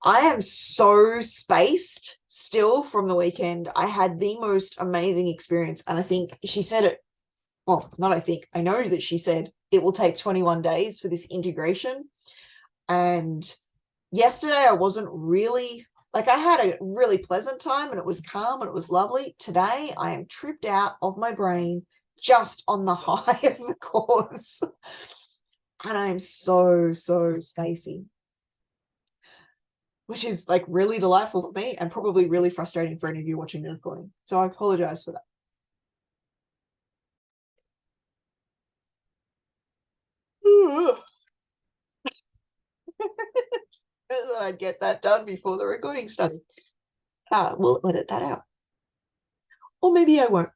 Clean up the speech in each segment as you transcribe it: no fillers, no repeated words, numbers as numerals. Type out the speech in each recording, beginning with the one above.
I am so spaced still from the weekend. I had the most amazing experience. And I think she said it, well, not I think, I know that she said it will take 21 days for this integration. And yesterday I wasn't really like I had a really pleasant time and it was calm and it was lovely. Today I am tripped out of my brain just on the high of the course. And I'm so spacey, which is like really delightful for me and probably really frustrating for any of you watching the recording. So I apologize for that. I'd get that done before the recording started. We'll edit that out. Or maybe I won't.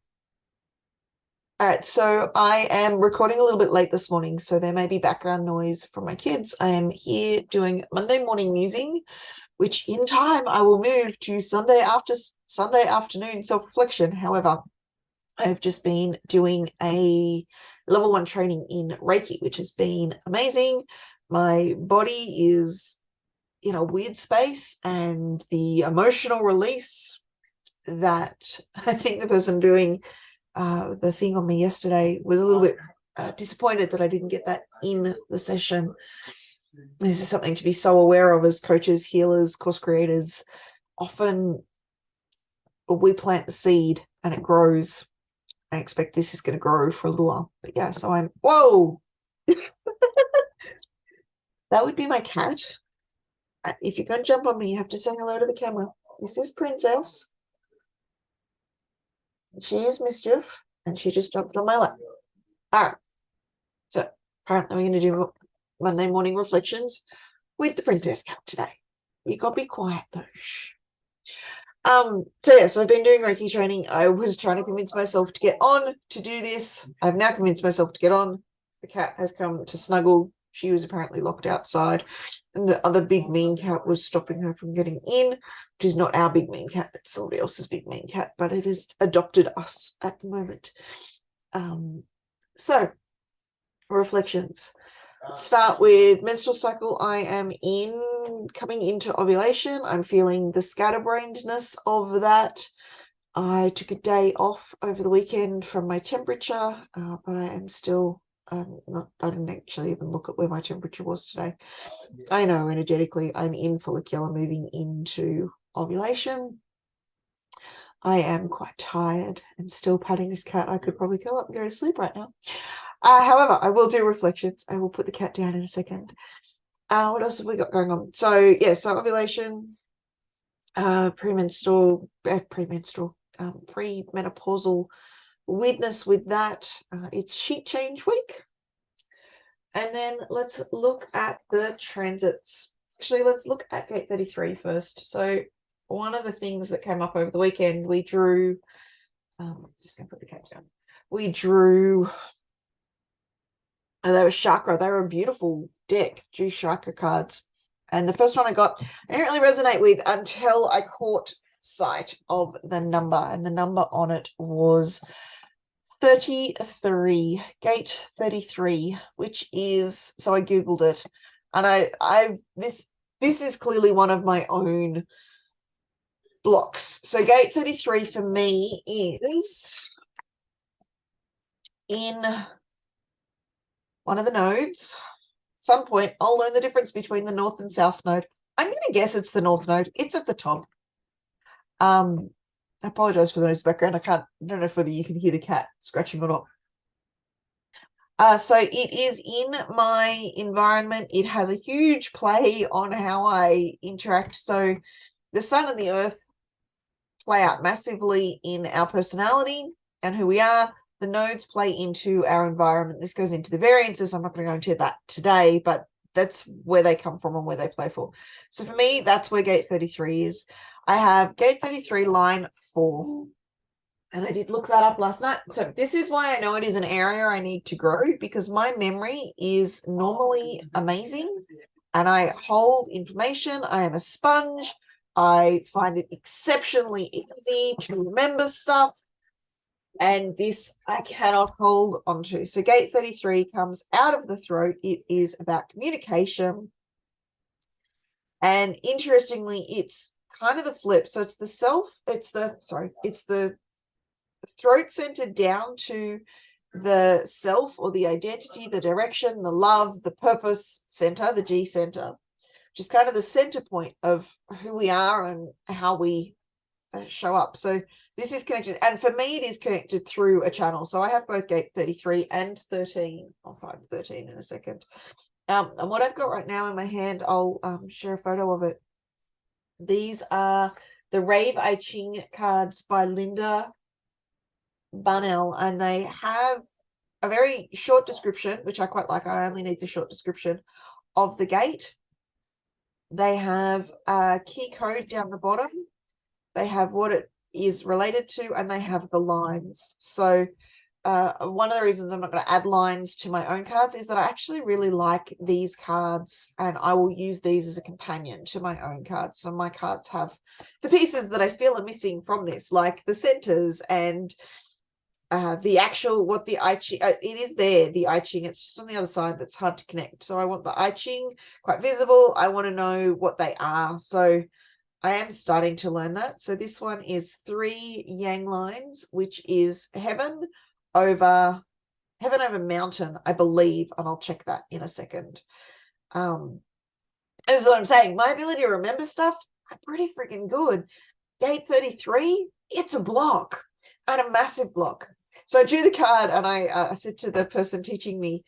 All right, so I am recording a little bit late this morning, so there may be background noise from my kids. I am here doing Monday morning musing, which in time I will move to Sunday afternoon self-reflection. However, I've just been doing a level 1 training in Reiki, which has been amazing. My body is in a weird space, and the emotional release that I think the person doing the thing on me yesterday was a little bit disappointed that I didn't get that in the session. This is something to be so aware of as coaches, healers, course creators. Often we plant the seed and it grows. I expect this is going to grow for a little while. But yeah, so I'm, whoa! That would be my cat. If you're going to jump on me, you have to say hello to the camera. This is Princess. She is mischief, and she just jumped on my lap. All right. So apparently we're going to do Monday morning reflections with the Princess cat today. You got to be quiet though. Shh. So yeah, so I've been doing Reiki training. I was trying to convince myself to get on to do this. I've now convinced myself to get on. The cat has come to snuggle. She was apparently locked outside, and the other big mean cat was stopping her from getting in, which is not our big mean cat, it's somebody else's big mean cat, but it has adopted us at the moment. So reflections. Let's start with menstrual cycle. I am coming into ovulation. I'm feeling the scatterbrainedness of that. I took a day off over the weekend from my temperature, but I am still I didn't actually even look at where my temperature was today. I know energetically I'm in follicular, moving into ovulation. I am quite tired and still patting this cat. I could probably curl up and go to sleep right now. However, I will do reflections. I will put the cat down in a second. What else have we got going on? So yeah, so ovulation, premenopausal weirdness with that. It's sheet change week. And then let's look at the transits. Actually, let's look at gate 33 first. So one of the things that came up over the weekend, we drew, I'm just going to put the cat down. We drew, and they were chakra. They were a beautiful deck, drew chakra cards. And the first one I got, I didn't really resonate with until I caught sight of the number. And the number on it was 33, gate 33, which is, so I googled it, and this is clearly one of my own blocks. So gate 33 for me is in one of the nodes. At some point I'll learn the difference between the north and south node. I'm going to guess it's the north node. It's at the top. I apologize for the noise background. I don't know whether you can hear the cat scratching or not. So it is in my environment. It has a huge play on how I interact. So the sun and the earth play out massively in our personality and who we are. The nodes play into our environment. This goes into the variances. I'm not going to go into that today, but that's where they come from and where they play for. So for me, that's where gate 33 is. I have gate 33 line 4. And I did look that up last night. So this is why I know it is an area I need to grow, because my memory is normally amazing and I hold information. I am a sponge. I find it exceptionally easy to remember stuff. And this I cannot hold onto. So gate 33 comes out of the throat. It is about communication. And interestingly, it's kind of the flip. So it's the throat center down to the self or the identity, the direction, the love, the purpose center, the G center, which is kind of the center point of who we are and how we show up. So this is connected, and for me, it is connected through a channel. So I have both gate 33 and 13. I'll find 13 in a second. And what I've got right now in my hand, I'll share a photo of it. These are the Rave I-Ching cards by Linda Bunnell, and they have a very short description, which I quite like. I only need the short description of the gate. They have a key code down the bottom. They have what it is related to, and they have the lines. So one of the reasons I'm not going to add lines to my own cards is that I actually really like these cards, and I will use these as a companion to my own cards. So my cards have the pieces that I feel are missing from this, like the centers and the actual, what the I-Ching, it is there, the I-Ching, it's just on the other side, but it's hard to connect. So I want the I-Ching quite visible. I want to know what they are. So I am starting to learn that. So this one is 3 yang lines, which is heaven over mountain, I believe, and I'll check that in a second. This is what I'm saying. My ability to remember stuff, I'm pretty freaking good. Gate 33, it's a block, and a massive block. So I drew the card, and I said to the person teaching me,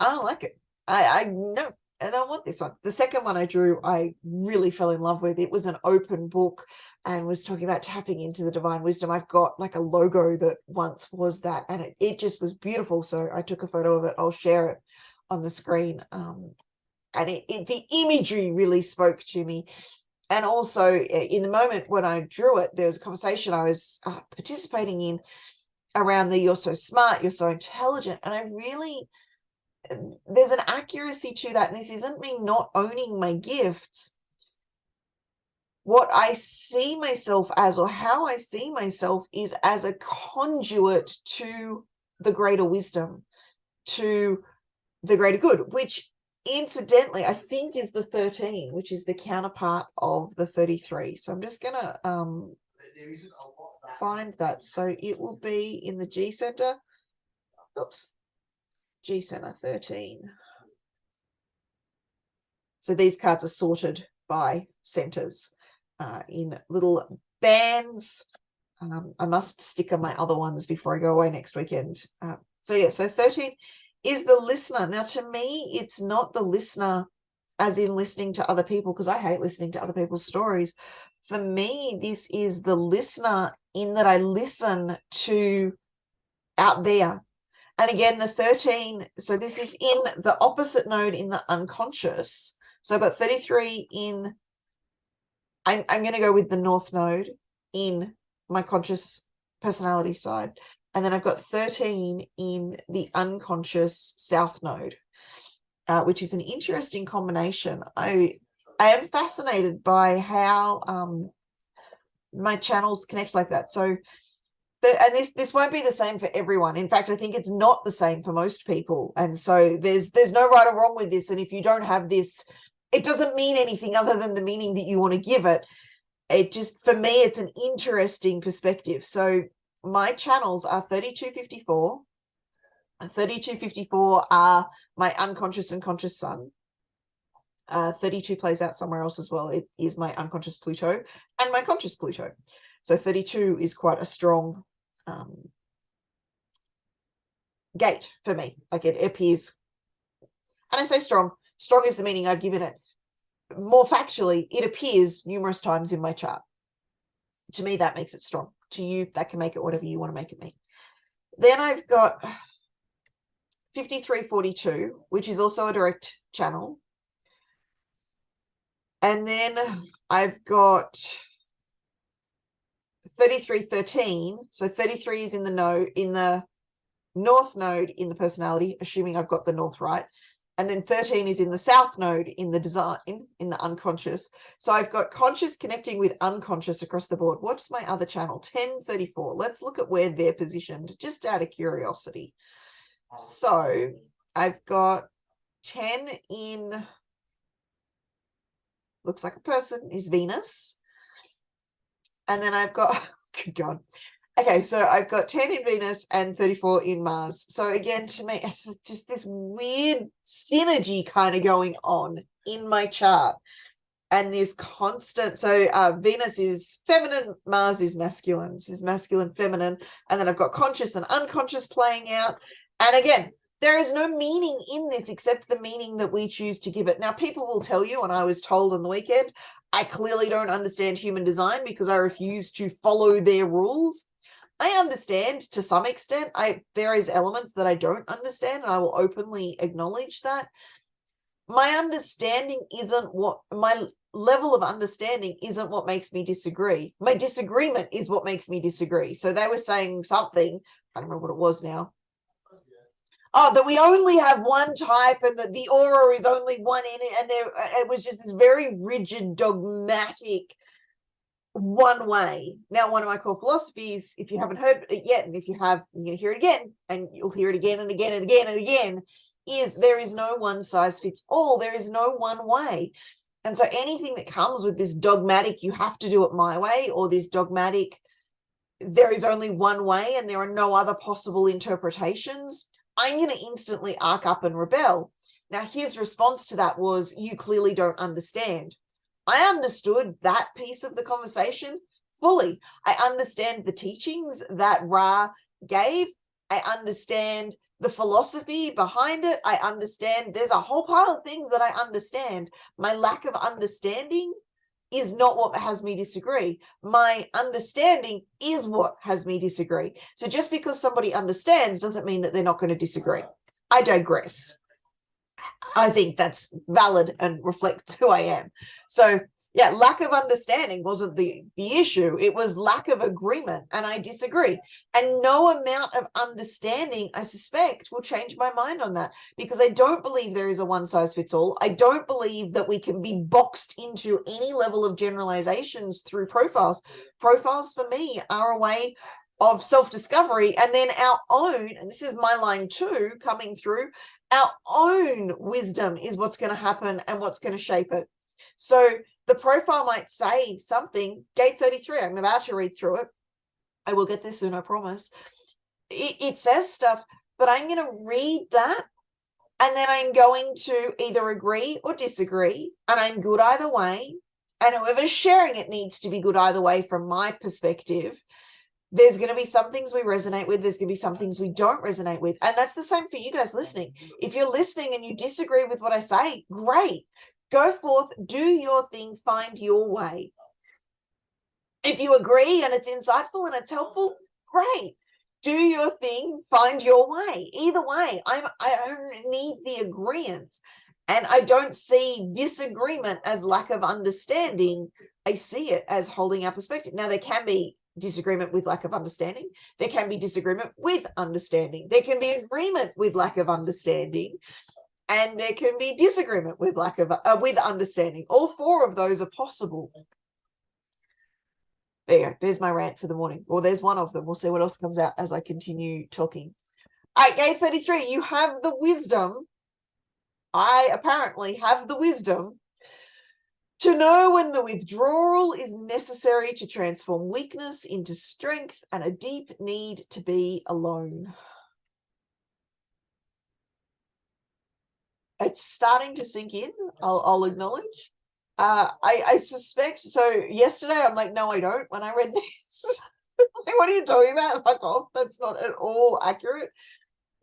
I don't like it. I know, I don't want this one. The second one I drew, I really fell in love with. It was an open book and was talking about tapping into the divine wisdom. I've got like a logo that once was that, and it just was beautiful. So I took a photo of it. I'll share it on the screen. And the imagery really spoke to me. And also in the moment when I drew it, there was a conversation I was participating in around the you're so smart, you're so intelligent. And I really, there's an accuracy to that. And this isn't me not owning my gifts. What I see myself as, or how I see myself, is as a conduit to the greater wisdom, to the greater good, which incidentally I think is the 13, which is the counterpart of the 33. So I'm just gonna find that. So it will be in the G center. Oops. G center 13. So these cards are sorted by centers in little bands. I must stick on my other ones before I go away next weekend. So 13 is the listener. Now, to me, it's not the listener as in listening to other people, because I hate listening to other people's stories. For me, this is the listener in that I listen to out there. And again, the 13, so this is in the opposite node in the unconscious. So I've got 33 in, I'm going to go with the north node in my conscious personality side. And then I've got 13 in the unconscious south node, which is an interesting combination. I am fascinated by how my channels connect like that. So, and this won't be the same for everyone. In fact, I think it's not the same for most people. And so there's no right or wrong with this. And if you don't have this, it doesn't mean anything other than the meaning that you want to give it. It just, for me, it's an interesting perspective. So my channels are 3254. 3254 are my unconscious and conscious sun. 32 plays out somewhere else as well. It is my unconscious Pluto and my conscious Pluto. So 32 is quite a strong gate for me. Like it appears, and I say strong is the meaning I've given it. More factually, it appears numerous times in my chart. To me, that makes it strong. To you, that can make it whatever you want to make it mean. Then I've got 5342, which is also a direct channel. And then I've got 3313. So 33 is in the north node in the personality, assuming I've got the north right. And then 13 is in the south node in the design, in the unconscious. So I've got conscious connecting with unconscious across the board. What's my other channel? 1034. Let's look at where they're positioned, just out of curiosity. So I've got 10 in looks like a person, is Venus. And then I've got, good God. Okay, so I've got 10 in Venus and 34 in Mars. So again, to me, it's just this weird synergy kind of going on in my chart. And this constant, so Venus is feminine, Mars is masculine. This is masculine, feminine. And then I've got conscious and unconscious playing out. And again, there is no meaning in this except the meaning that we choose to give it. Now, people will tell you, and I was told on the weekend, I clearly don't understand human design because I refuse to follow their rules. I understand to some extent. There is elements that I don't understand, and I will openly acknowledge that. My understanding isn't what my level of understanding isn't what makes me disagree. My disagreement is what makes me disagree. So they were saying something, I don't remember what it was now. Oh, that we only have one type and that the aura is only one in it. And it was just this very rigid, dogmatic one way. Now, one of my core philosophies, if you haven't heard it yet, and if you have, you're going to hear it again, and you'll hear it again and again and again and again, is there is no one size fits all. There is no one way. And so anything that comes with this dogmatic, you have to do it my way, or this dogmatic, there is only one way and there are no other possible interpretations, I'm going to instantly arc up and rebel. Now, his response to that was, you clearly don't understand. I understood that piece of the conversation fully. I understand the teachings that Ra gave. I understand the philosophy behind it. I understand there's a whole pile of things that I understand. My lack of understanding is not what has me disagree. My understanding is what has me disagree. So just because somebody understands doesn't mean that they're not going to disagree. I digress. I think that's valid and reflects who I am. So yeah, lack of understanding wasn't the issue. It was lack of agreement, and I disagree. And no amount of understanding, I suspect, will change my mind on that, because I don't believe there is a one size fits all. I don't believe that we can be boxed into any level of generalizations through profiles. Profiles for me are a way of self-discovery, and then our own, and this is my line too, coming through, our own wisdom is what's going to happen and what's going to shape it. So the profile might say something, gate 33, I'm about to read through it. I will get there soon, I promise. It says stuff, but I'm going to read that, and then I'm going to either agree or disagree, and I'm good either way. And whoever's sharing it needs to be good either way from my perspective. There's going to be some things we resonate with. There's going to be some things we don't resonate with. And that's the same for you guys listening. If you're listening and you disagree with what I say, great. Go forth, do your thing, find your way. If you agree and it's insightful and it's helpful, great. Do your thing, find your way. Either way, I don't need the agreement. And I don't see disagreement as lack of understanding. I see it as holding our perspective. Now, there can be disagreement with lack of understanding. There can be disagreement with understanding. There can be agreement with lack of understanding. And there can be disagreement with lack of with understanding. All four of those are possible. There you go. There's my rant for the morning. Or there's one of them. We'll see what else comes out as I continue talking. All right, gate 33, you have the wisdom. I apparently have the wisdom to know when the withdrawal is necessary to transform weakness into strength and a deep need to be alone. It's starting to sink in, I'll acknowledge. I suspect, so yesterday I'm like, no, I don't, when I read this. Like, what are you talking about? Fuck off, that's not at all accurate.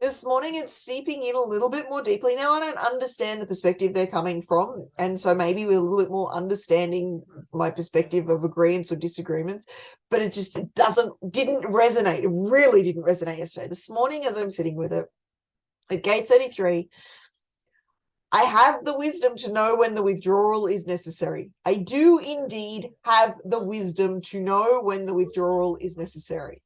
This morning it's seeping in a little bit more deeply. Now I don't understand the perspective they're coming from, and so maybe with a little bit more understanding my perspective of agreements or disagreements, but it didn't resonate. It really didn't resonate yesterday. This morning as I'm sitting with it, at gate 33, I have the wisdom to know when the withdrawal is necessary. I do indeed have the wisdom to know when the withdrawal is necessary.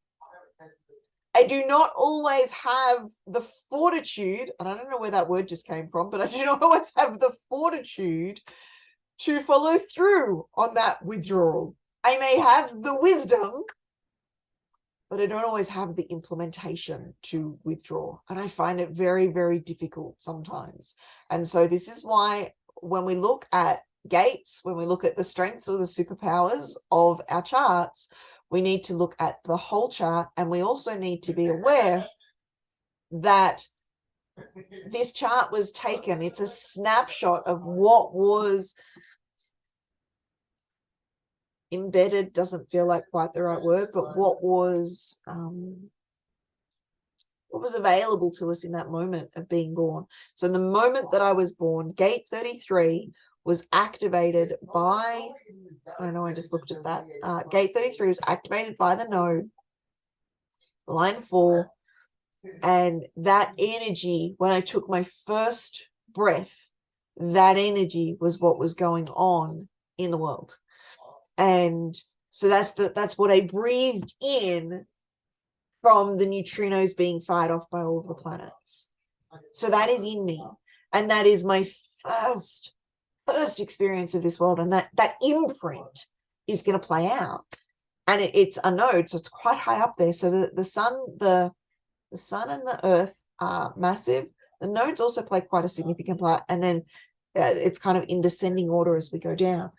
I do not always have the fortitude, and I don't know where that word just came from, but I do not always have the fortitude to follow through on that withdrawal. I may have the wisdom, but I don't always have the implementation to withdraw. And I find it very, very difficult sometimes. And so this is why when we look at gates, when we look at the strengths or the superpowers of our charts, we need to look at the whole chart, and we also need to be aware that this chart was taken. It's a snapshot of what was embedded, doesn't feel like quite the right word, but what was available to us in that moment of being born. So in the moment that I was born, gate 33 was activated by, I don't know, I just looked at that. Gate 33 was activated by the node, line 4, and that energy, when I took my first breath, that energy was what was going on in the world. And so that's what I breathed in from the neutrinos being fired off by all of the planets. So that is in me, and that is my first experience of this world, and that imprint is going to play out. And it's a node, so it's quite high up there. So the sun and the earth are massive. The nodes also play quite a significant part, and then it's kind of in descending order as we go down.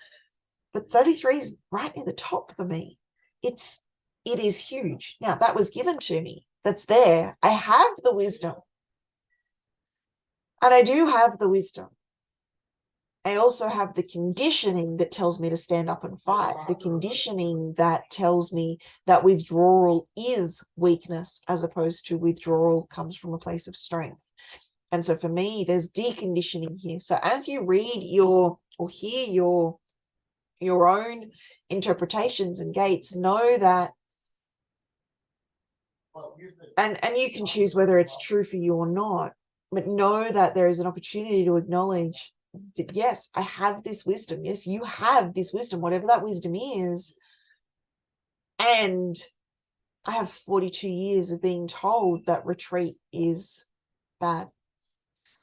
But 33 is right near the top for me. It is huge. Now, that was given to me. That's there. I have the wisdom. And I do have the wisdom. I also have the conditioning that tells me to stand up and fight, the conditioning that tells me that withdrawal is weakness, as opposed to withdrawal comes from a place of strength. And so for me, there's deconditioning here. So as you read or hear your own interpretations and gates, know that, and you can choose whether it's true for you or not, but know that there is an opportunity to acknowledge that, yes, I have this wisdom. Yes, you have this wisdom, whatever that wisdom is. And I have 42 years of being told that retreat is bad.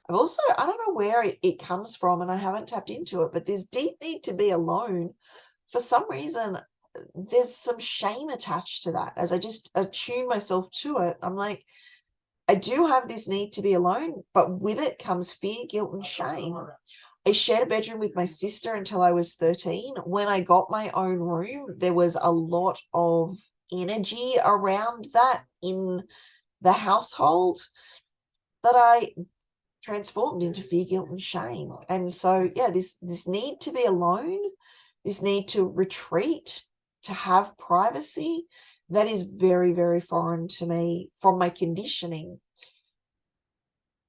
I've also, I don't know where it comes from, and I haven't tapped into it, but this deep need to be alone, for some reason, there's some shame attached to that. As I just attune myself to it, I'm like, I do have this need to be alone, but with it comes fear, guilt, and shame. I shared a bedroom with my sister until I was 13. When I got my own room, there was a lot of energy around that in the household that I transformed into fear, guilt, and shame. And so, yeah, this need to be alone, this need to retreat, to have privacy, that is very, very foreign to me from my conditioning.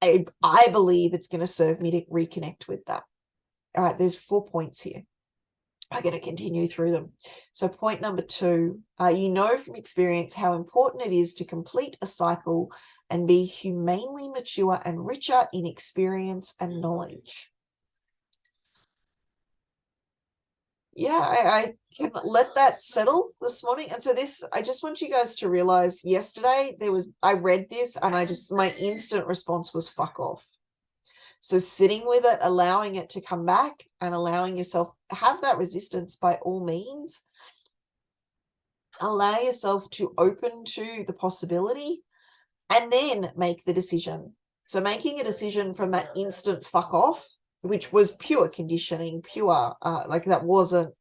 I believe it's going to serve me to reconnect with that. All right, there's 4 points here. I'm going to continue through them. So point number 2, you know from experience how important it is to complete a cycle and be humanely mature and richer in experience and knowledge. Yeah, I can let that settle this morning. And so this, I just want you guys to realize, yesterday I read this and my instant response was fuck off. So sitting with it, allowing it to come back, and allowing yourself, have that resistance by all means. Allow yourself to open to the possibility, and then make the decision. So making a decision from that instant fuck off, which was pure conditioning, pure, like that wasn't,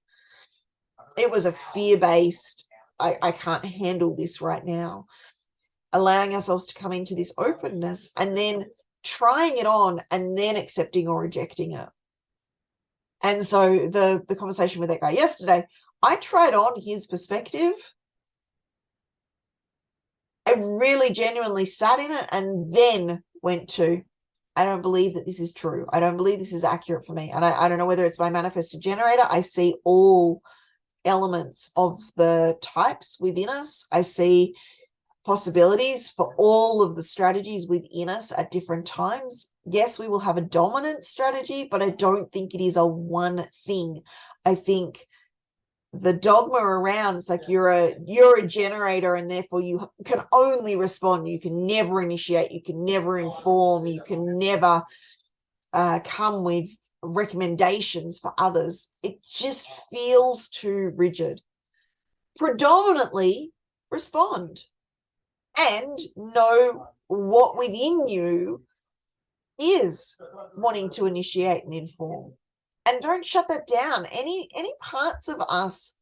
it was a fear-based, I can't handle this right now. Allowing ourselves to come into this openness, and then trying it on, and then accepting or rejecting it. And so the conversation with that guy yesterday, I tried on his perspective. I really genuinely sat in it, and then went to, I don't believe that this is true. I don't believe this is accurate for me. And I don't know whether it's my manifestor generator. I see all elements of the types within us. I see possibilities for all of the strategies within us at different times. Yes, we will have a dominant strategy, but I don't think it is a one thing. I think the dogma around, it's like you're a generator, and therefore you can only respond. You can never initiate. You can never inform. You can never come with recommendations for others. It just feels too rigid. Predominantly respond and know what within you is wanting to initiate and inform, And don't shut that down. Any parts of us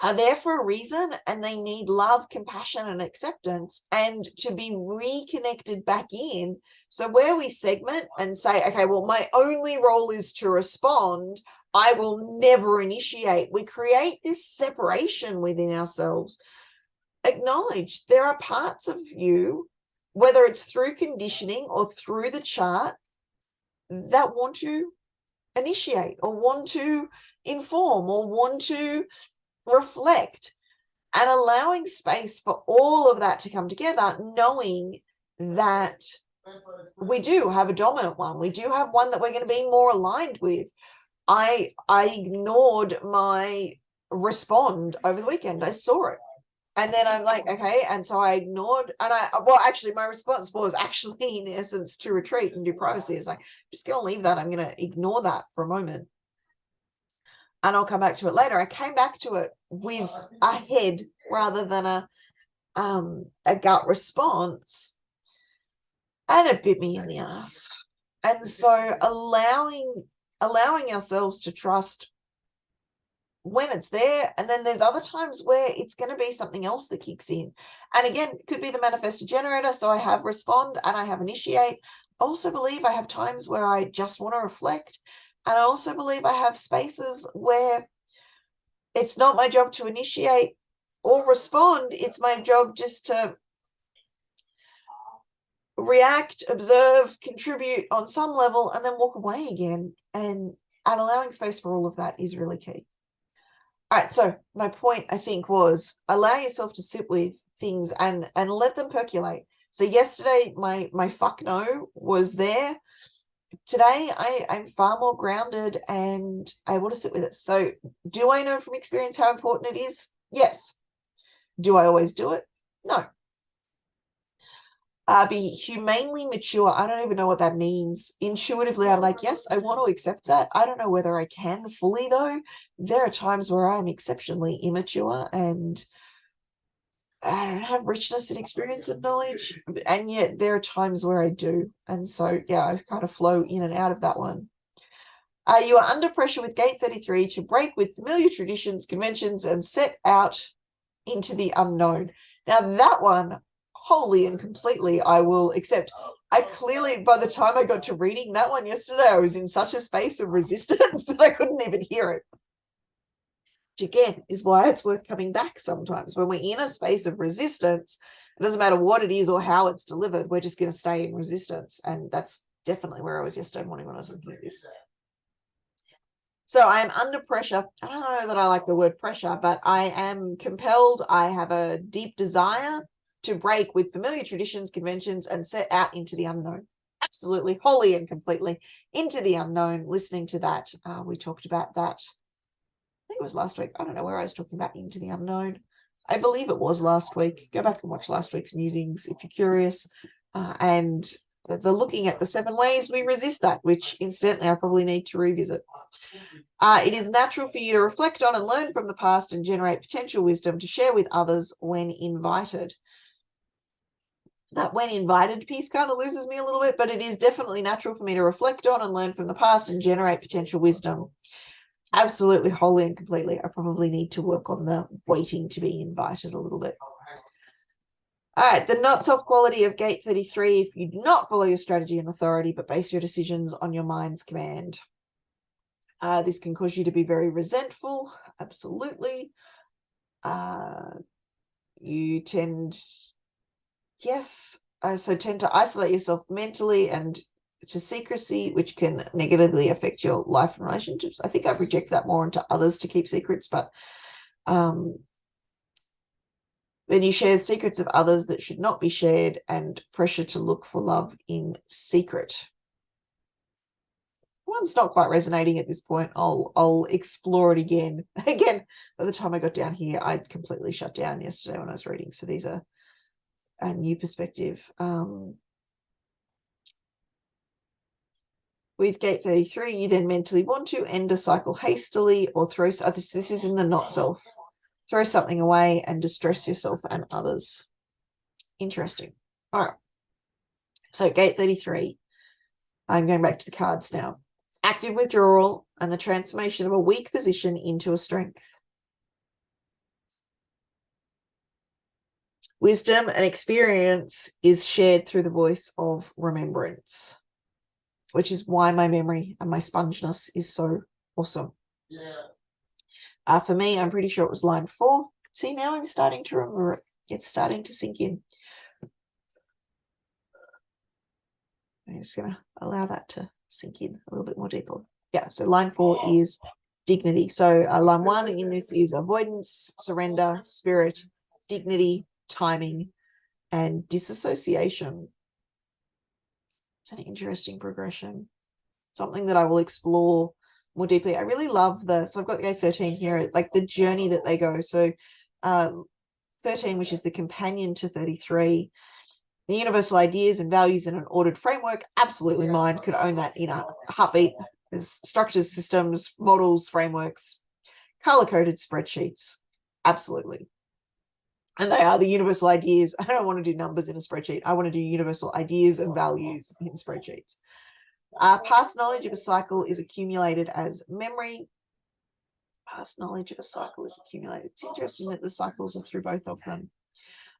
are there for a reason, and they need love, compassion, and acceptance, and to be reconnected back in. So where we segment and say, okay, well, my only role is to respond, I will never initiate. We create this separation within ourselves. Acknowledge there are parts of you, whether it's through conditioning or through the chart, that want to initiate or want to inform or want to reflect, and allowing space for all of that to come together, knowing that we do have a dominant one. We do have one that we're going to be more aligned with. I ignored my respond over the weekend. I saw it. And then I'm like, okay. And so I ignored, and actually my response was actually in essence to retreat and do privacy. It's like, I'm just going to leave that. I'm going to ignore that for a moment. And I'll come back to it later. I came back to it with a head rather than a gut response, and it bit me in the ass. And so allowing ourselves to trust when it's there, and then there's other times where it's going to be something else that kicks in. And again, it could be the manifestor generator. So I have respond and I have initiate. I also believe I have times where I just want to reflect. And I also believe I have spaces where it's not my job to initiate or respond. It's my job just to react, observe, contribute on some level, and then walk away again. And allowing space for all of that is really key. All right, so my point, I think, was allow yourself to sit with things and let them percolate. So yesterday, my fuck no was there. Today, I'm far more grounded and able to sit with it. So do I know from experience how important it is? Yes. Do I always do it? No. Be humanely mature. I don't even know what that means. Intuitively, I'm like, yes, I want to accept that. I don't know whether I can fully, though. There are times where I'm exceptionally immature and I don't have richness and experience and knowledge, and yet there are times where I do. And so, yeah, I kind of flow in and out of that one. You are under pressure with Gate 33 to break with familiar traditions, conventions, and set out into the unknown. Now, that one, wholly and completely, I will accept. I clearly, by the time I got to reading that one yesterday, I was in such a space of resistance that I couldn't even hear it. Which again is why it's worth coming back sometimes. When we're in a space of resistance, it doesn't matter what it is or how it's delivered, we're just going to stay in resistance. And that's definitely where I was yesterday morning when I was looking at this. So I am under pressure. I don't know that I like the word pressure, but I am compelled. I have a deep desire to break with familiar traditions, conventions, and set out into the unknown. Absolutely, wholly and completely into the unknown. Listening to that, we talked about that. I think it was last week. I don't know where I was talking about into the unknown. I believe it was last week. Go back and watch last week's musings if you're curious. And the looking at the 7 ways we resist that, which incidentally I probably need to revisit. It is natural for you to reflect on and learn from the past and generate potential wisdom to share with others when invited. That when invited piece kind of loses me a little bit, but it is definitely natural for me to reflect on and learn from the past and generate potential wisdom. Absolutely, wholly and completely. I probably need to work on the waiting to be invited a little bit. All right, the not self quality of Gate 33. If you do not follow your strategy and authority, but base your decisions on your mind's command. This can cause you to be very resentful. Absolutely. You tend, yes, tend to isolate yourself mentally and to secrecy, which can negatively affect your life and relationships. I think I project that more into others to keep secrets, but then you share secrets of others that should not be shared, and pressure to look for love in secret. One's not quite resonating at this point. I'll explore it again. Again, by the time I got down here, I'd completely shut down yesterday when I was reading. So these are a new perspective. With Gate 33, you then mentally want to end a cycle hastily or throw, this is in the not self, throw something away and distress yourself and others. Interesting. All right. So Gate 33, I'm going back to the cards now. active withdrawal, and the transformation of a weak position into a strength. Wisdom and experience is shared through the voice of remembrance, which is why my memory and my spongeness is so awesome. Yeah. For me, I'm pretty sure it was line 4. See, now I'm starting to remember it. It's starting to sink in. I'm just going to allow that to sink in a little bit more deeply. Yeah, so line 4 is dignity. So line 1 in this is avoidance, surrender, spirit, dignity, timing, and disassociation. It's an interesting progression, something that I will explore more deeply. I really love so I've got the 13 here, like the journey that they go. So 13, which is the companion to 33, the universal ideas and values in an ordered framework. Absolutely mine, could own that in a heartbeat. There's structures, systems, models, frameworks, color-coded spreadsheets. Absolutely. And they are the universal ideas. I don't want to do numbers in a spreadsheet. I want to do universal ideas and values in spreadsheets. Past knowledge of a cycle is accumulated as memory. Past knowledge of a cycle is accumulated. It's interesting that the cycles are through both of them.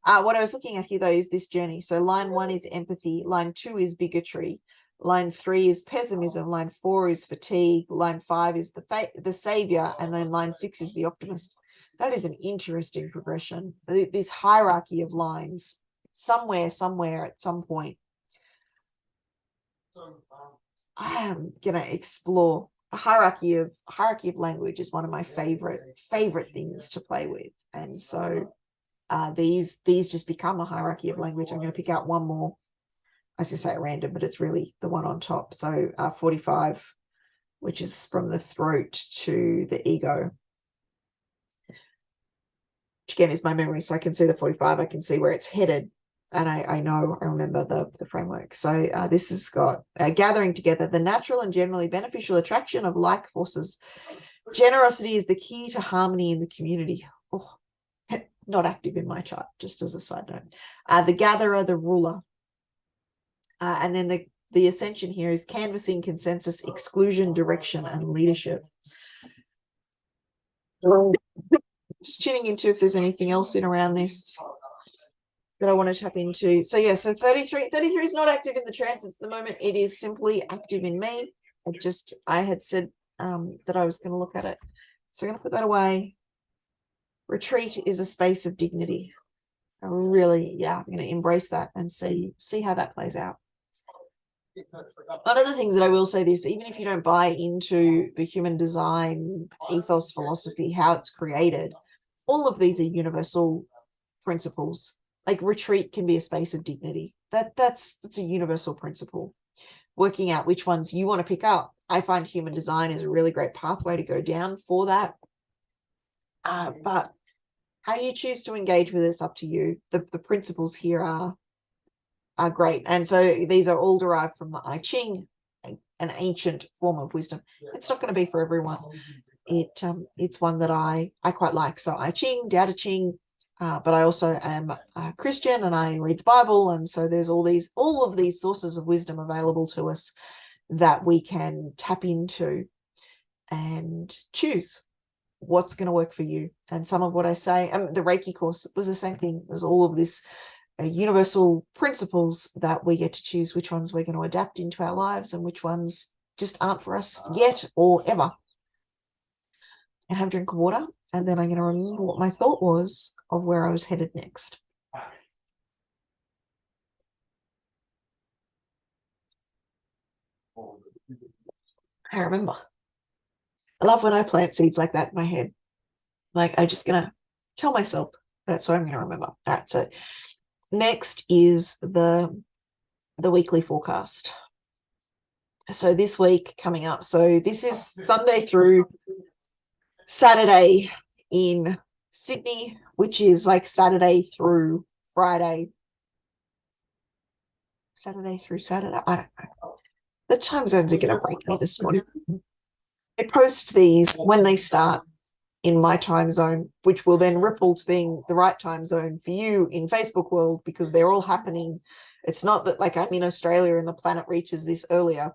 What I was looking at here, though, is this journey. So line 1 is empathy. Line 2 is bigotry. Line 3 is pessimism. Line 4 is fatigue. Line 5 is the savior. And then line 6 is the optimist. That is an interesting progression. This hierarchy of lines, somewhere, at some point. I am going to explore a hierarchy of language. Is one of my favorite things to play with. And so these just become a hierarchy of language. I'm going to pick out one more, as I say, at random, but it's really the one on top. So 45, which is from the throat to the ego, which again is my memory. So I can see the 45, I can see where it's headed. And I remember the framework. So this has got gathering together the natural and generally beneficial attraction of like forces. Generosity is the key to harmony in the community. Oh, not active in my chart, just as a side note. The gatherer, the ruler. And then the ascension here is canvassing, consensus, exclusion, direction, and leadership. Just tuning into if there's anything else in around this that I want to tap into. So yeah, so 33 is not active in the transits at the moment. It is simply active in me. I had said that I was going to look at it. So I'm going to put that away. Retreat is a space of dignity. I'm going to embrace that and see how that plays out. One of the things that I will say this, even if you don't buy into the human design ethos philosophy, how it's created, all of these are universal principles. Like retreat can be a space of dignity. That's a universal principle. Working out which ones you want to pick up. I find human design is a really great pathway to go down for that. But how you choose to engage with it's up to you. The principles here are great. And so these are all derived from the I-Ching, an ancient form of wisdom. It's not going to be for everyone. It's one that I quite like. So I-Ching, Tao Te Ching, but I also am a Christian and I read the Bible. And so there's all of these sources of wisdom available to us that we can tap into and choose what's going to work for you. And some of what I say, the Reiki course was the same thing. There's all of this universal principles that we get to choose which ones we're going to adapt into our lives and which ones just aren't for us yet or ever. And have a drink of water, and then I'm going to remember what my thought was of where I was headed next. I remember. I love when I plant seeds like that in my head. Like I'm just going to tell myself that's what I'm going to remember. All right, so next is the weekly forecast. So this week coming up, so this is Sunday through Saturday in Sydney, which is like Saturday through Friday. Saturday through Saturday. I don't know. The time zones are going to break me this morning. I post these when they start in my time zone, which will then ripple to being the right time zone for you in Facebook world, because they're all happening. It's not that like I'm in Australia and the planet reaches this earlier.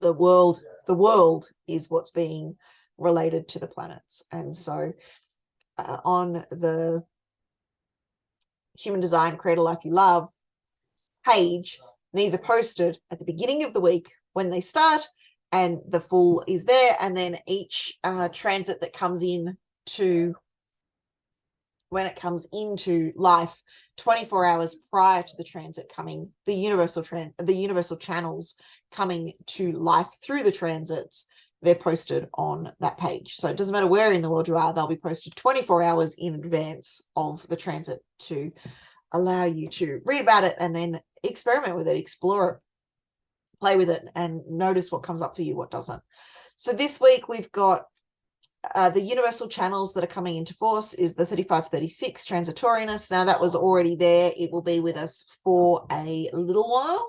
the world is what's being related to the planets. And so on the Human Design Create a Life You Love page, these are posted at the beginning of the week when they start, and the full is there, and then each transit that comes in to when it comes into life 24 hours prior to the transit coming, the universal channels coming to life through the transits, they're posted on that page. So it doesn't matter where in the world you are, they'll be posted 24 hours in advance of the transit to allow you to read about it and then experiment with it, explore it, play with it, and notice what comes up for you, what doesn't. So this week we've got the universal channels that are coming into force is the 3536 transitoriness. Now that was already there. It will be with us for a little while.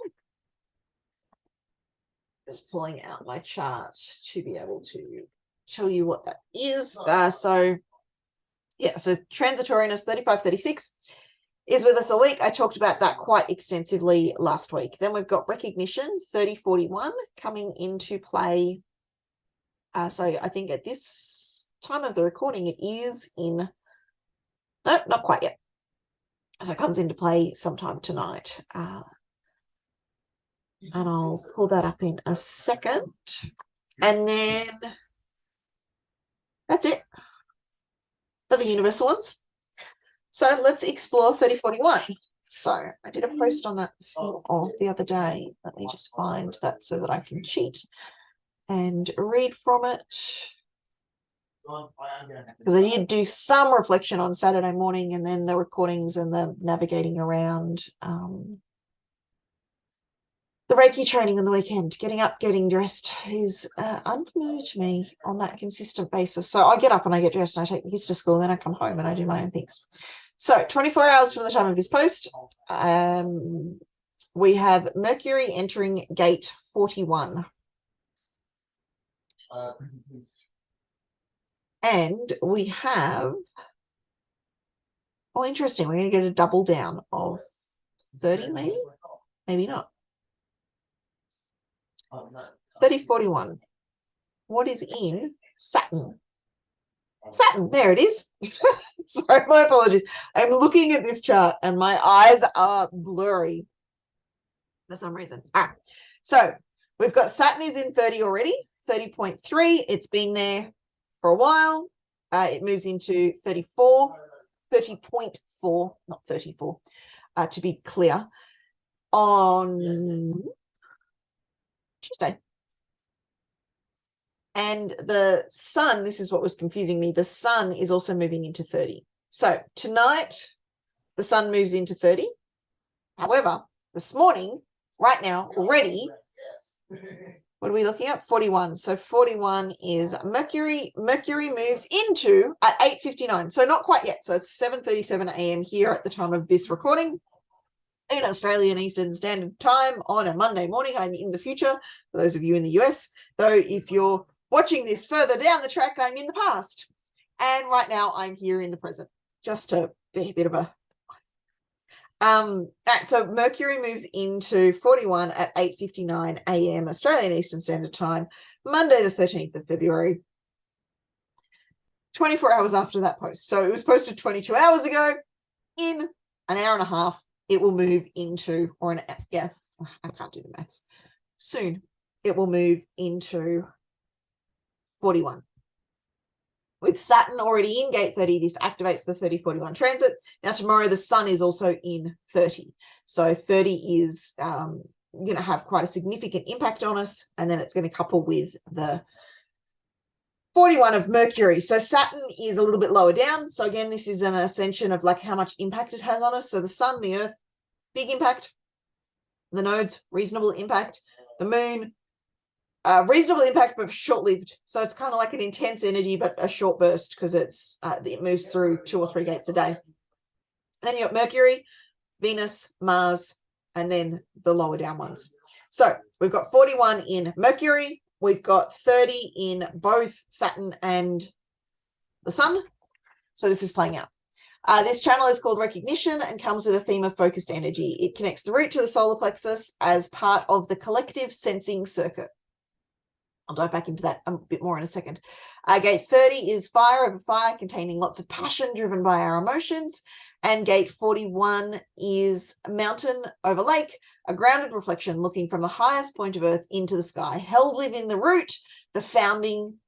Just pulling out my chart to be able to tell you what that is. So transitoriness 3536 is with us a week. I talked about that quite extensively last week. Then we've got recognition 3041 coming into play. So I think at this time of the recording, it is in, no, not quite yet. So it comes into play sometime tonight. And I'll pull that up in a second. And then that's it for the universal ones. So let's explore 3041. So I did a post on that the other day. Let me just find that so that I can cheat and read from it, because I did do some reflection on Saturday morning, and then the recordings and the navigating around the Reiki training on the weekend. Getting up, getting dressed is unfamiliar to me on that consistent basis. So I get up and I get dressed and I take the kids to school, and then I come home and I do my own things. So 24 hours from the time of this post, we have Mercury entering gate 41. And we have, oh, interesting, we're going to get a double down of 30, maybe not. 3041. What is in Saturn? Saturn, there it is. Sorry, my apologies. I'm looking at this chart and my eyes are blurry for some reason. So we've got Saturn is in 30 already. 30.3, it's been there for a while. It moves into 30.4, not 34, to be clear, on Tuesday. And the sun, this is what was confusing me, the sun is also moving into 30. So tonight, the sun moves into 30. However, this morning, right now, already, what are we looking at? 41. So 41 is Mercury. Mercury moves into at 8:59. So not quite yet. So it's 7:37 a.m. here at the time of this recording in Australian Eastern Standard Time on a Monday morning. I'm in the future for those of you in the US. Though if you're watching this further down the track, I'm in the past. And right now I'm here in the present, just to be a bit of a right, so Mercury moves into 41 at 8:59 a.m. Australian Eastern Standard Time, Monday the 13th of February, 24 hours after that post. So it was posted 22 hours ago. In an hour and a half, it will move into, I can't do the maths. Soon, it will move into 41. With Saturn already in gate 30, this activates the 3041 transit. Now, tomorrow, the sun is also in 30. So 30 is going to have quite a significant impact on us. And then it's going to couple with the 41 of Mercury. So Saturn is a little bit lower down. So again, this is an ascension of like how much impact it has on us. So the sun, the earth, big impact. The nodes, reasonable impact. The moon, reasonable impact, but short-lived. So it's kind of like an intense energy, but a short burst because it moves through 2 or 3 gates a day. Then you got Mercury, Venus, Mars, and then the lower down ones. So we've got 41 in Mercury. We've got 30 in both Saturn and the sun. So this is playing out. This channel is called Recognition and comes with a theme of focused energy. It connects the root to the solar plexus as part of the collective sensing circuit. I'll dive back into that a bit more in a second. Gate 30 is fire over fire, containing lots of passion driven by our emotions. And gate 41 is mountain over lake, a grounded reflection looking from the highest point of earth into the sky, held within the root, the founding,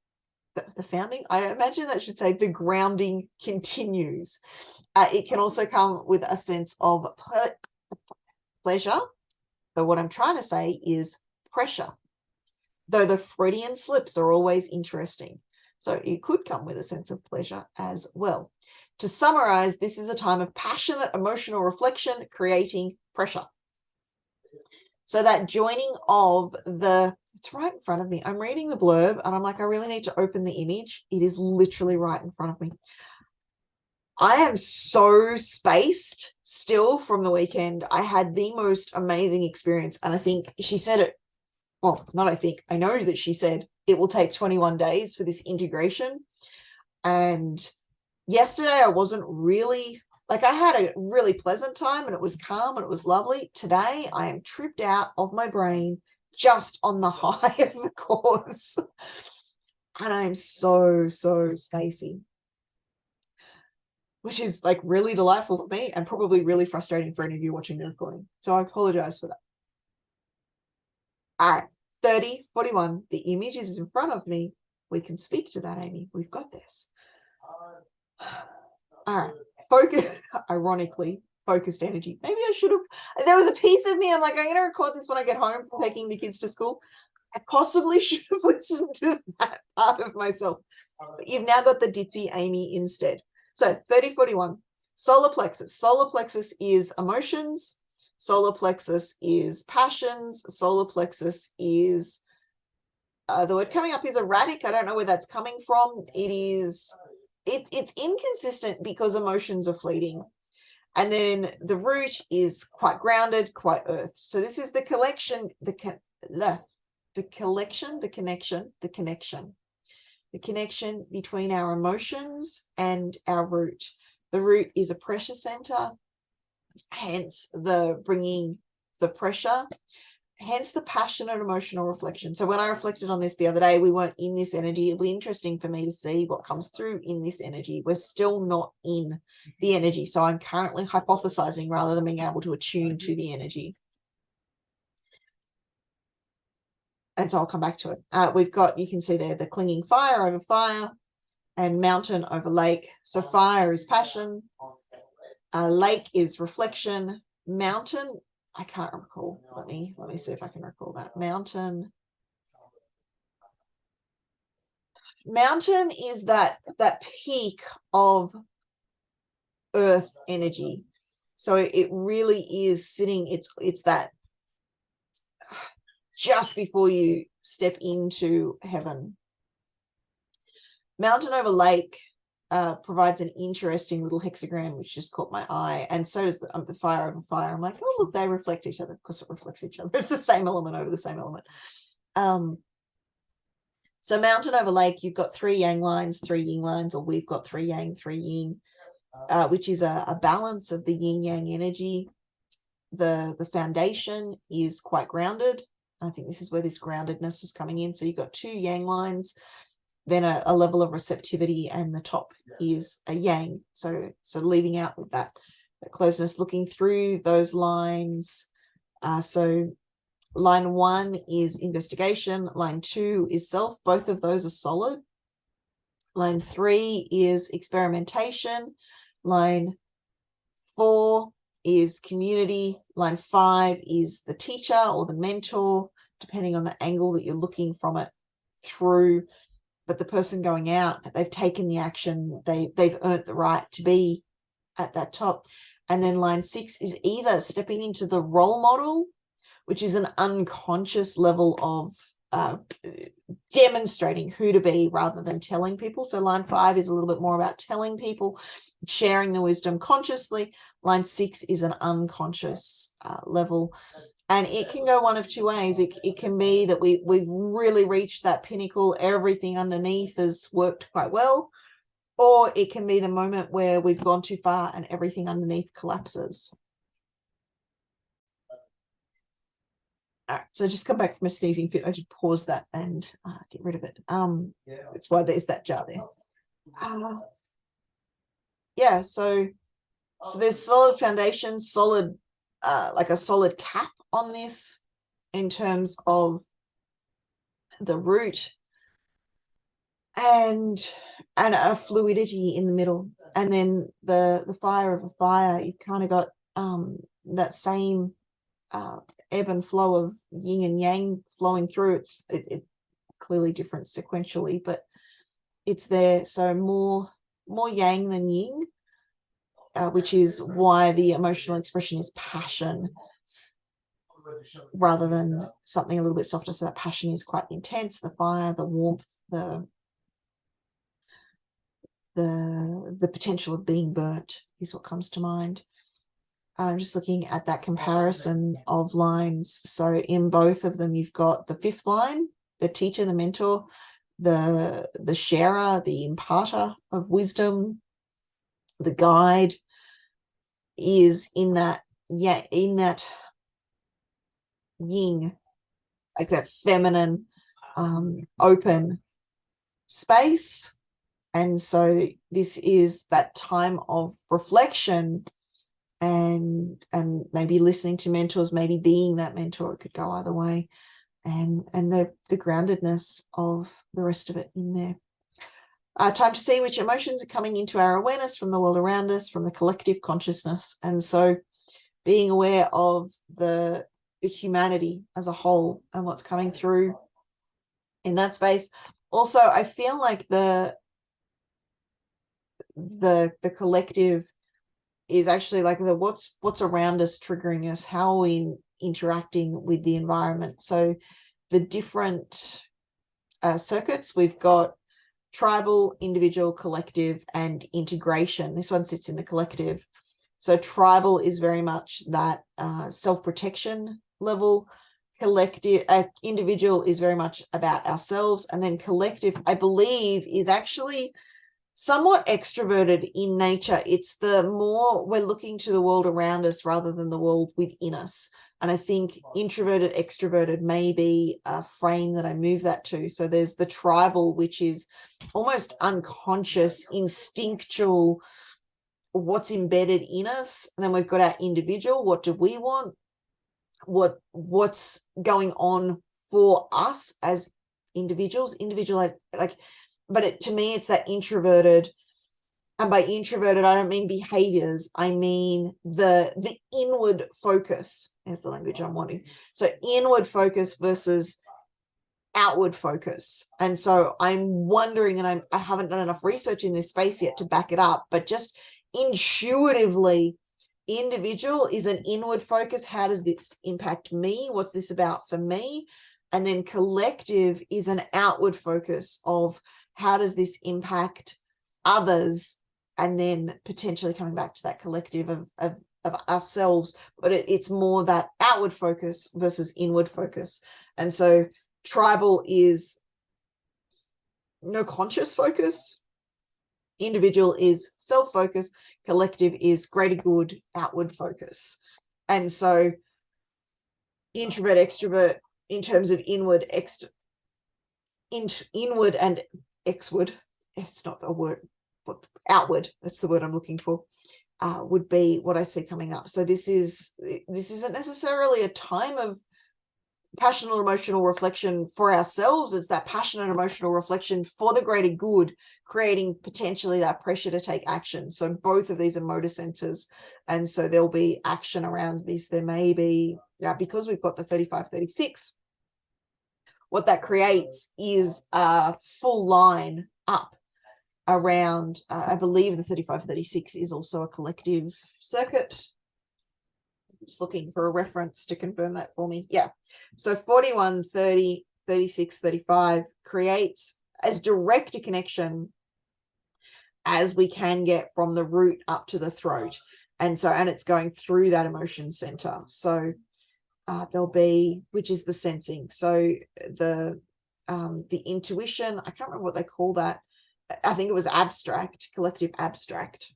I imagine that should say the grounding continues. It can also come with a sense of pleasure, but what I'm trying to say is pressure, though the Freudian slips are always interesting. So it could come with a sense of pleasure as well. To summarize, this is a time of passionate emotional reflection, creating pressure. So that joining of it's right in front of me. I'm reading the blurb and I'm like, I really need to open the image. It is literally right in front of me. I am so spaced still from the weekend. I had the most amazing experience. And I think she said it, well, not I think, I know that she said it will take 21 days for this integration. And yesterday I wasn't really, like, I had a really pleasant time and it was calm and it was lovely. Today I am tripped out of my brain just on the high of the course. And I am so spacey, which is like really delightful for me and probably really frustrating for any of you watching the recording. So I apologize for that. All right, 30, 41. The image is in front of me. We can speak to that, Amy. We've got this. All right, focus, ironically, focused energy. Maybe I should have, there was a piece of me, I'm like, I'm going to record this when I get home from taking the kids to school. I possibly should have listened to that part of myself. But you've now got the ditzy Amy instead. So 30, 41, solar plexus. Solar plexus is emotions. Solar plexus is passions. Solar plexus is, the word coming up is erratic. I don't know where that's coming from. It's inconsistent because emotions are fleeting. And then the root is quite grounded, quite earth. So this is the collection, the connection between our emotions and our root. The root is a pressure center, hence the bringing the pressure, hence the passionate emotional reflection. So when I reflected on this the other day, we weren't in this energy. It'll be interesting for me to see what comes through in this energy. We're still not in the energy. So I'm currently hypothesizing rather than being able to attune to the energy. And so I'll come back to it. We've got, you can see there, the clinging fire over fire and mountain over lake. So fire is passion. Lake is reflection. Mountain, I can't recall. Let me see if I can recall that. Mountain is that peak of earth energy. So it really is sitting, it's that just before you step into heaven. Mountain over lake provides an interesting little hexagram, which just caught my eye. And so does the fire over fire. I'm like, oh, look, they reflect each other. Of course, it reflects each other. It's the same element over the same element. So mountain over lake, you've got 3 yang lines, 3 yin lines, or we've got 3 yang, 3 yin, which is a balance of the yin yang energy. The foundation is quite grounded. I think this is where this groundedness was coming in. So you've got 2 yang lines, then a level of receptivity, and the top is a yang. So leaving out with that closeness, looking through those lines. So line 1 is investigation. Line 2 is self. Both of those are solid. Line 3 is experimentation. Line 4 is community. Line 5 is the teacher or the mentor, depending on the angle that you're looking from it through. But the person going out, they've taken the action, they've earned the right to be at that top. And then line 6 is either stepping into the role model, which is an unconscious level of demonstrating who to be rather than telling people. So line 5 is a little bit more about telling people, sharing the wisdom consciously. Line 6 is an unconscious level. And it can go one of 2 ways. It can be that we've really reached that pinnacle, everything underneath has worked quite well, or it can be the moment where we've gone too far and everything underneath collapses. All right, so just come back from a sneezing fit. I should pause that and get rid of it. That's why there's that jar there. Yeah, so there's solid foundation, solid, like a solid cap on this in terms of the root, and a fluidity in the middle, and then the fire of a fire. You've kind of got that same ebb and flow of yin and yang flowing through. It clearly different sequentially, but it's there. So more yang than yin, which is why the emotional expression is passion rather than something a little bit softer. So that passion is quite intense. The fire, the warmth, the potential of being burnt is what comes to mind. I'm just looking at that comparison of lines. So in both of them, you've got the fifth line, the teacher, the mentor, the sharer, the imparter of wisdom, the guide is in that yin, like that feminine, open space. And so this is that time of reflection and maybe listening to mentors, maybe being that mentor. It could go either way, and the groundedness of the rest of it in there. Time to see which emotions are coming into our awareness from the world around us, from the collective consciousness. And so being aware of the humanity as a whole and what's coming through in that space. Also, I feel like the collective is actually like the what's around us triggering us, how are we interacting with the environment. So the different circuits, we've got tribal, individual, collective, and integration. This one sits in the collective. So tribal is very much that self-protection level. Collective, individual is very much about ourselves, and then collective, I believe, is actually somewhat extroverted in nature. It's the more we're looking to the world around us rather than the world within us. And I think introverted, extroverted may be a frame that I move that to. So there's the tribal, which is almost unconscious, instinctual, what's embedded in us. And then we've got our individual. What do we want? What's going on for us as individuals? Individual, like, but to me, it's that introverted. And by introverted, I don't mean behaviors. I mean the inward focus is the language I'm wanting. So inward focus versus outward focus. And so I'm wondering, and I haven't done enough research in this space yet to back it up, but just intuitively, individual is an inward focus. How does this impact me? What's this about for me? And then collective is an outward focus of how does this impact others, and then potentially coming back to that collective of ourselves. But it's more that outward focus versus inward focus. And so tribal is no conscious focus. Individual is self-focus. Collective is greater good, outward focus. And so introvert, extrovert in terms of inward and exward, it's not the word, but outward, that's the word I'm looking for, would be what I see coming up. So this isn't necessarily a time of passionate emotional reflection for ourselves. It's that passionate emotional reflection for the greater good, creating potentially that pressure to take action. So both of these are motor centers, and so there'll be action around this. There may be, because we've got the 35-36, what that creates is a full line up around, I believe the 35-36 is also a collective circuit. Just looking for a reference to confirm that for me. Yeah. So 41, 30, 36, 35 creates as direct a connection as we can get from the root up to the throat. And it's going through that emotion center. So there'll be, which is the sensing. So the intuition, I can't remember what they call that. I think it was abstract, collective abstract.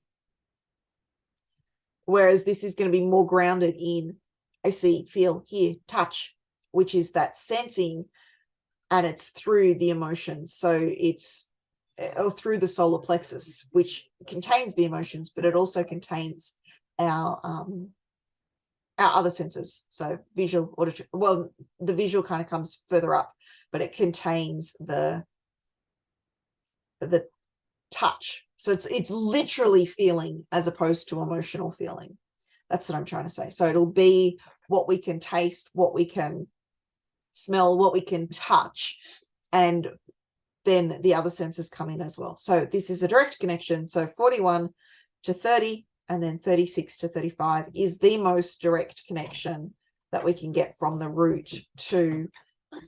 Whereas this is going to be more grounded in, I see, feel, hear, touch, which is that sensing, and it's through the emotions. So it's or through the solar plexus, which contains the emotions, but it also contains our other senses. So visual, auditory. Well, the visual kind of comes further up, but it contains the touch. So it's literally feeling as opposed to emotional feeling. That's what I'm trying to say. So it'll be what we can taste, what we can smell, what we can touch, and then the other senses come in as well. So this is a direct connection. So 41 to 30 and then 36 to 35 is the most direct connection that we can get from the root to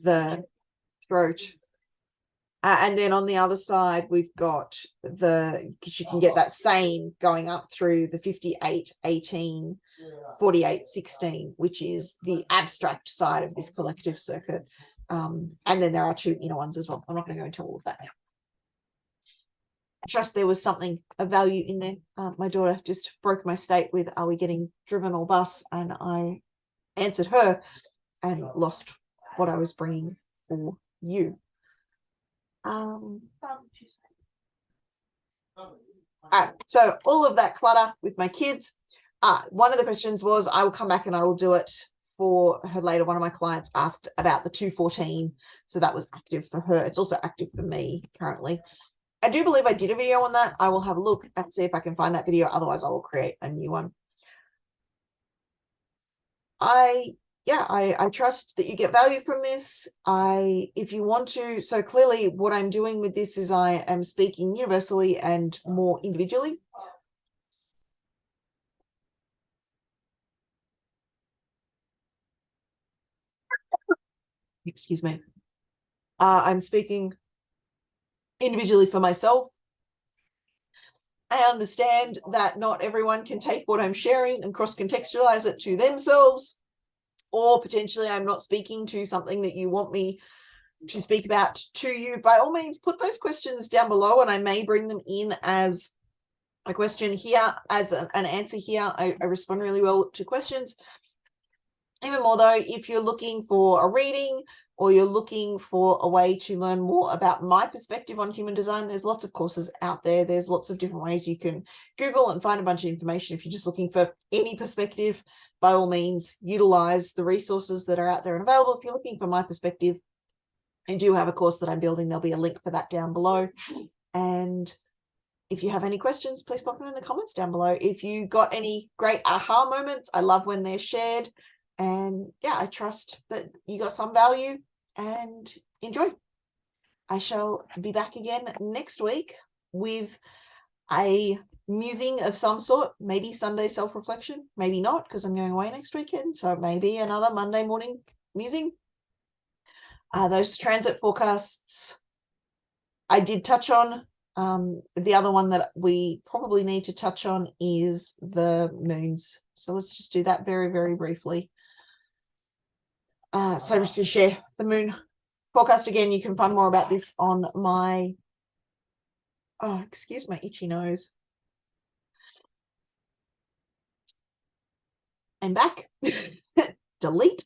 the throat. And then on the other side, we've got because you can get that same going up through the 58, 18, 48, 16, which is the abstract side of this collective circuit. And then there are two inner ones as well. I'm not going to go into all of that now. I trust there was something of value in there. My daughter just broke my state with, are we getting driven or bus? And I answered her and lost what I was bringing for you. So all of that clutter with my kids. One of the questions was, I will come back and I will do it for her later. One of my clients asked about the 214. So that was active for her. It's also active for me currently. I do believe I did a video on that. I will have a look and see if I can find that video. Otherwise, I will create a new one. I trust that you get value from this. If you want to, so clearly what I'm doing with this is I am speaking universally and more individually. Excuse me. I'm speaking individually for myself. I understand that not everyone can take what I'm sharing and cross-contextualize it to themselves, or potentially I'm not speaking to something that you want me to speak about to you. By all means, put those questions down below and I may bring them in as a question here, as an answer here. I respond really well to questions. Even more though, if you're looking for a reading or you're looking for a way to learn more about my perspective on human design, there's lots of courses out there. There's lots of different ways you can Google and find a bunch of information. If you're just looking for any perspective, by all means, utilize the resources that are out there and available. If you're looking for my perspective, I do have a course that I'm building. There'll be a link for that down below. And if you have any questions, please pop them in the comments down below. If you got any great aha moments, I love when they're shared. And yeah, I trust that you got some value and enjoy. I shall be back again next week with a musing of some sort, maybe Sunday self-reflection, maybe not, because I'm going away next weekend. So maybe another Monday morning musing. Those transit forecasts I did touch on. The other one that we probably need to touch on is the moons. So let's just do that very, very briefly. So just to share the moon forecast again, you can find more about this on my, excuse my itchy nose. I'm back. Delete.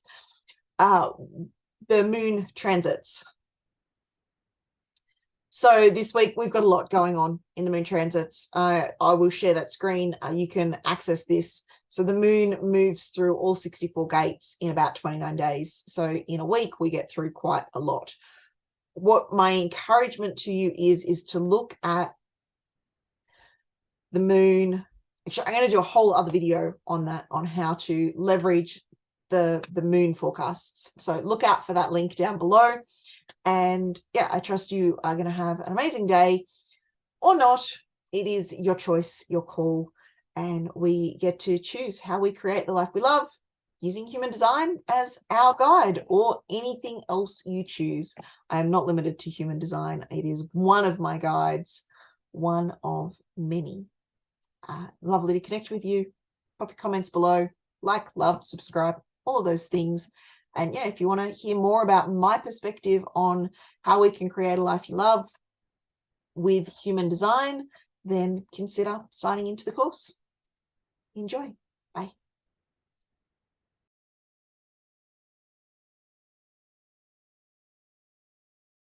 The moon transits. So this week we've got a lot going on in the moon transits. I will share that screen. You can access this. So the moon moves through all 64 gates in about 29 days. So in a week, we get through quite a lot. What my encouragement to you is to look at the moon. Actually, I'm going to do a whole other video on that, on how to leverage the moon forecasts. So look out for that link down below. And yeah, I trust you are going to have an amazing day or not. It is your choice, your call. And we get to choose how we create the life we love using human design as our guide, or anything else you choose. I am not limited to human design. It is one of my guides, one of many. Lovely to connect with you. Pop your comments below. Like, love, subscribe, all of those things. And yeah, if you want to hear more about my perspective on how we can create a life you love with human design, then consider signing into the course. Enjoy.